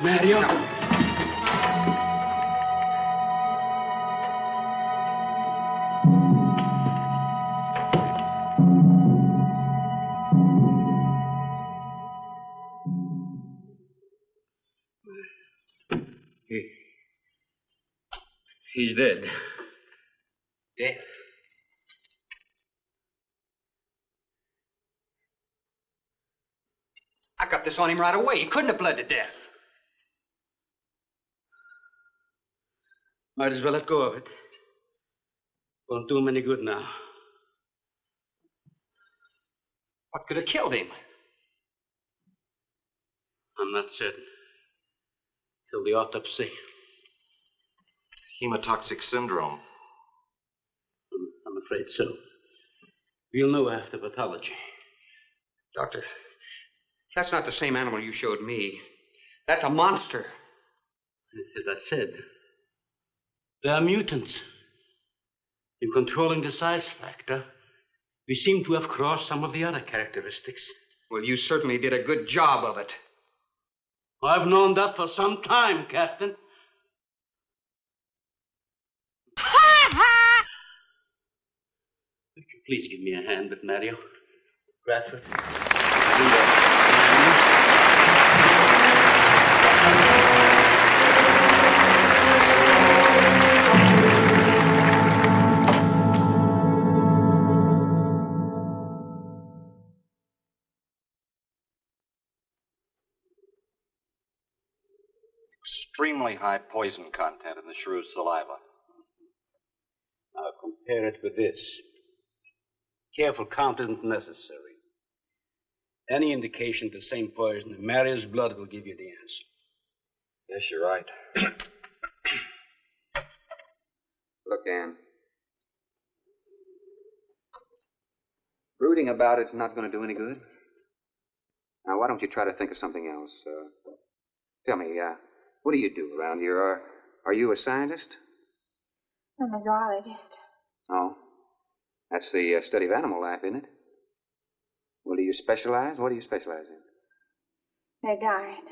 Mario. He's dead. Dead? I got this on him right away. He couldn't have bled to death. Might as well let go of it. Won't do him any good now. What could have killed him? I'm not certain. Till the autopsy. Hemotoxic syndrome. I'm afraid so. We'll know after pathology. Doctor, that's not the same animal you showed me. That's a monster. As I said, they are mutants. In controlling the size factor, we seem to have crossed some of the other characteristics. Well, you certainly did a good job of it. I've known that for some time, Captain. Would you please give me a hand with Mario? Bradford? Extremely high poison content in the Shrews' saliva. Now compare it with this. Careful count isn't necessary. Any indication of the same poison in Mario's blood will give you the answer. Yes, you're right. Look, Ann. Brooding about it's not going to do any good. Now, why don't you try to think of something else? Tell me, what do you do around here? Are you a scientist? I'm a zoologist. Oh. That's the study of animal life, isn't it? Well, do you specialize? What do you specialize in? They died.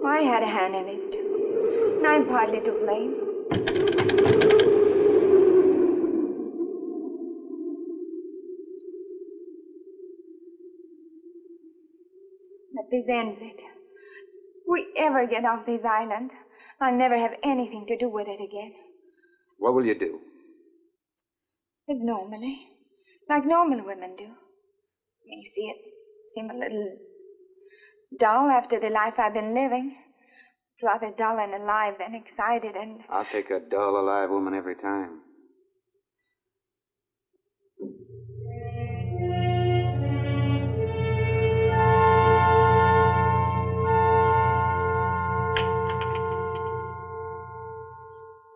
Well, I had a hand in this, too. And I'm partly to blame. This ends it. If we ever get off this island, I'll never have anything to do with it again. What will you do? Live normally, like normal women do. You see, it seemed a little dull after the life I've been living. Rather dull and alive than excited and... I'll take a dull, alive woman every time.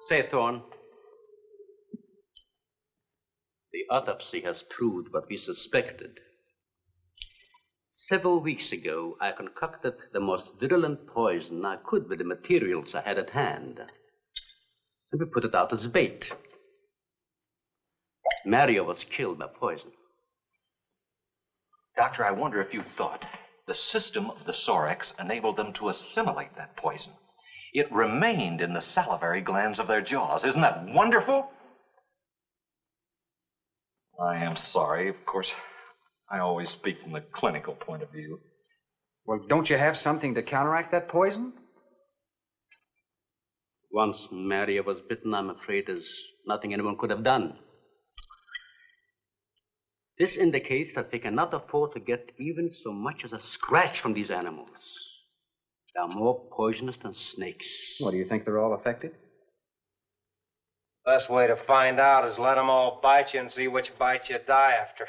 Say, Thorne, the autopsy has proved what we suspected. Several weeks ago, I concocted the most virulent poison I could with the materials I had at hand. So we put it out as bait. Mario was killed by poison. Doctor, I wonder if you thought the system of the Sorex enabled them to assimilate that poison. It remained in the salivary glands of their jaws. Isn't that wonderful? I am sorry. Of course, I always speak from the clinical point of view. Well, don't you have something to counteract that poison? Once Maria was bitten, I'm afraid there's nothing anyone could have done. This indicates that we cannot afford to get even so much as a scratch from these animals. They are more poisonous than snakes. What, do you think they're all affected? Best way to find out is let them all bite you and see which bite you die after.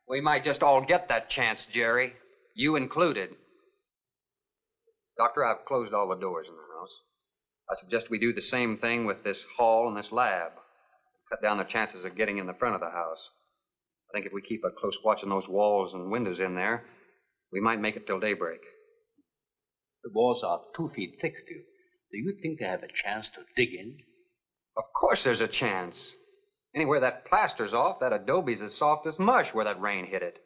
We might just all get that chance, Jerry. You included. Doctor, I've closed all the doors in the house. I suggest we do the same thing with this hall and this lab. Cut down the chances of getting in the front of the house. I think if we keep a close watch on those walls and windows in there, we might make it till daybreak. The walls are 2 feet thick, Stu. Do you think they have a chance to dig in? Of course there's a chance. Anywhere that plaster's off, that adobe's as soft as mush where that rain hit it.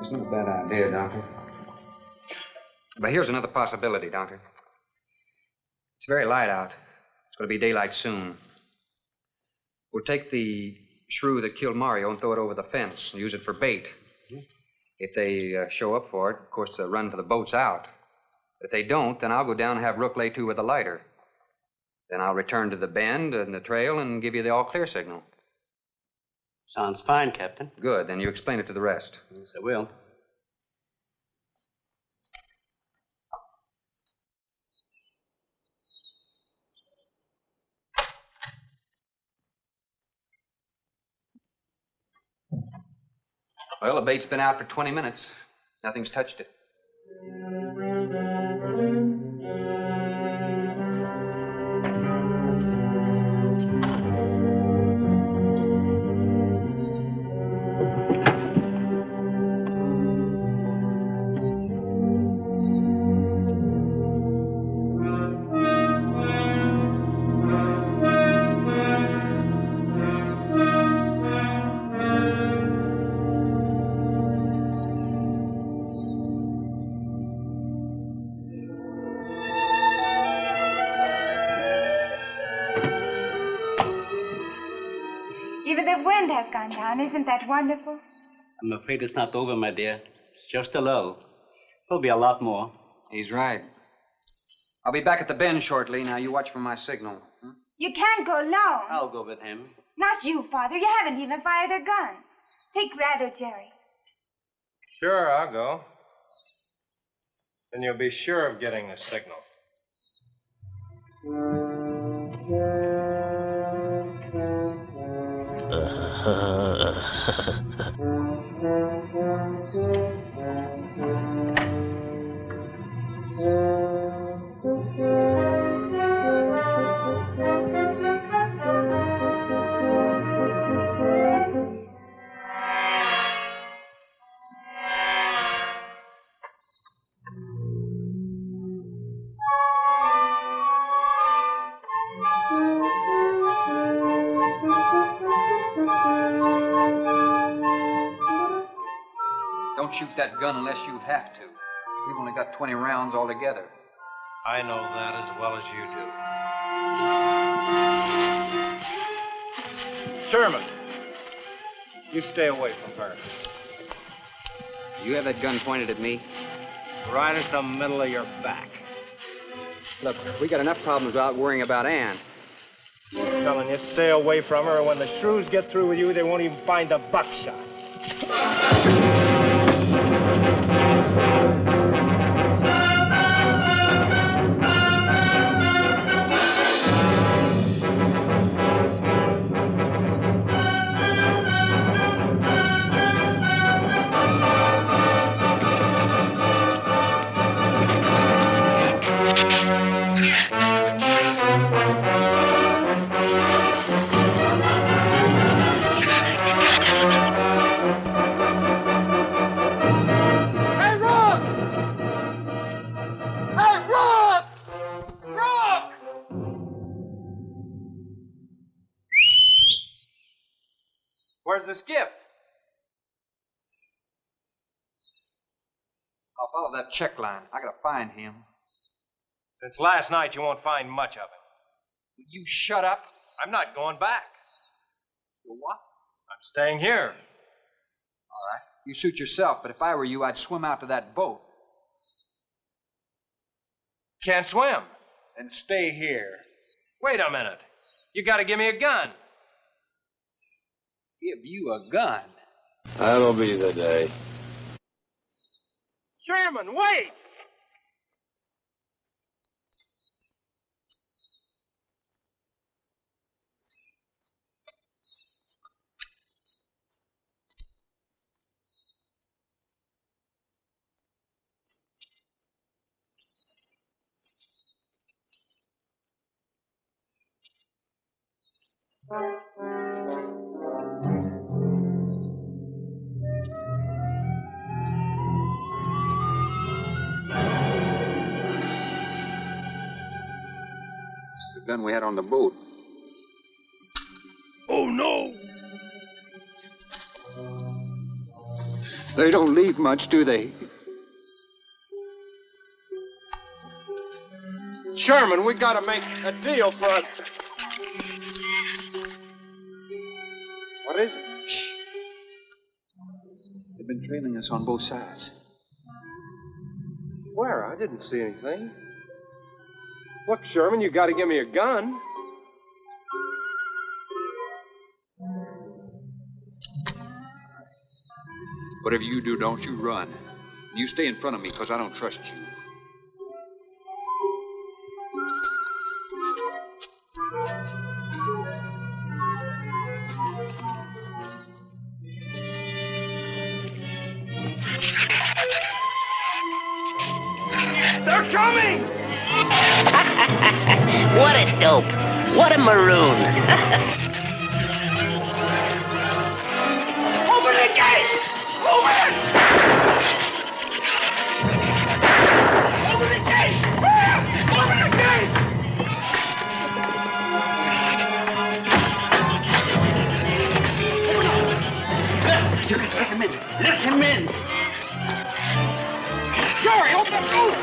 It's not a bad idea, Doctor. But here's another possibility, Doctor. It's very light out. It's going to be daylight soon. We'll take the shrew that killed Mario and throw it over the fence and use it for bait. If they show up for it, of course, they'll run for the boats out. If they don't, then I'll go down and have Rook lay to with a lighter. Then I'll return to the bend and the trail and give you the all-clear signal. Sounds fine, Captain. Good. Then you explain it to the rest. Yes, I will. Well, the bait's been out for 20 minutes. Nothing's touched it. Even the wind has gone down. Isn't that wonderful? I'm afraid it's not over, my dear. It's just a lull. There'll be a lot more. He's right. I'll be back at the bend shortly. Now, you watch for my signal. You can't go alone. I'll go with him. Not you, Father. You haven't even fired a gun. Take Brad or Jerry. Sure, I'll go. Then you'll be sure of getting a signal. shoot that gun unless you have to. We've only got 20 rounds altogether. I know that as well as you do. Sherman, you stay away from her. You have that gun pointed at me? Right at the middle of your back. Look, we got enough problems without worrying about Ann. I'm telling you, stay away from her, or when the Shrews get through with you, they won't even find the buckshot. Where's the skiff? I'll follow that check line. I gotta find him. Since last night, you won't find much of him. Will you shut up? I'm not going back. You what? I'm staying here. All right. You suit yourself, but if I were you, I'd swim out to that boat. Can't swim. Then stay here. Wait a minute. You gotta give me a gun. Give you a gun? That'll be the day. Sherman, wait! This is the gun we had on the boat. Oh, no! They don't leave much, do they? Sherman, we gotta make a deal for a... What is it? Shh. They've been trailing us on both sides. Where? I didn't see anything. Look, Sherman, you gotta give me a gun. Whatever you do, don't you run. You stay in front of me, because I don't trust you. They're coming! What a dope. What a maroon. Open the gate! Open! Open the gate! Open the gate! You can let him in. Let him in. Jerry, open the door!